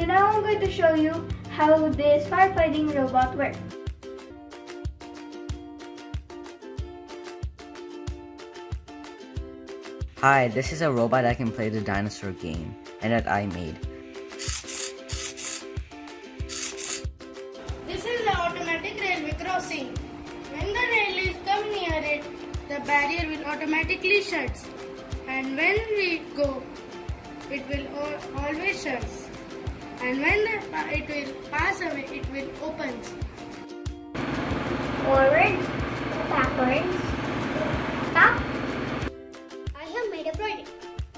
So now I'm going to show you how this firefighting robot works. Hi, this is a robot that can play the dinosaur game and that I made. This is an automatic railway crossing. When the railways come near it, the barrier will automatically shut. And when we go, it will always shut. And when it will pass away, it will open. Forward, backwards, stop. I have made a project.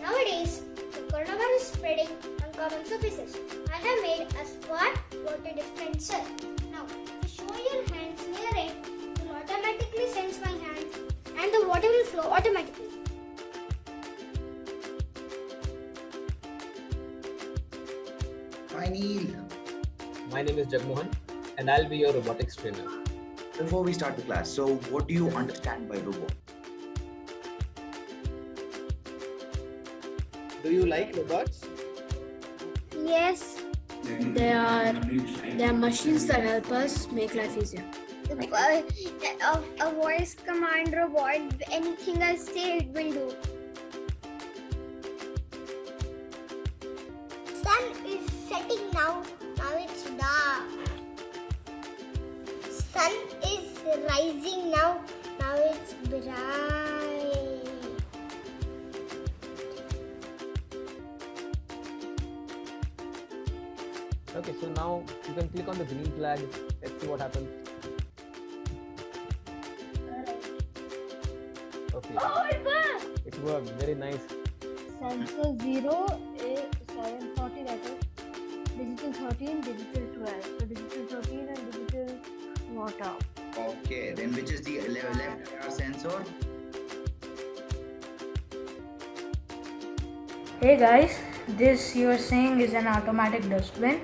Nowadays, the coronavirus is spreading on common surfaces. I have made a smart water dispenser. Now, if you show your hands near it, it will automatically sense my hand and the water will flow automatically. Hi Neil. My name is Jagmohan and I'll be your robotics trainer. Before we start the class, so what do you understand by robot? Do you like robots? Yes. They are machines that help us make life easier. A voice command robot, anything I say it will do. Sun is setting now. Now it's dark. Sun is rising now. Now it's bright. Okay, so now you can click on the green flag. Let's see what happens. Okay. Oh, it worked! It worked. Very nice. Sensor 0 is 740, that is digital 13, digital 12. So digital 13 and digital water. Okay, then which is the left IR sensor? Hey guys, this you are saying is an automatic dustbin.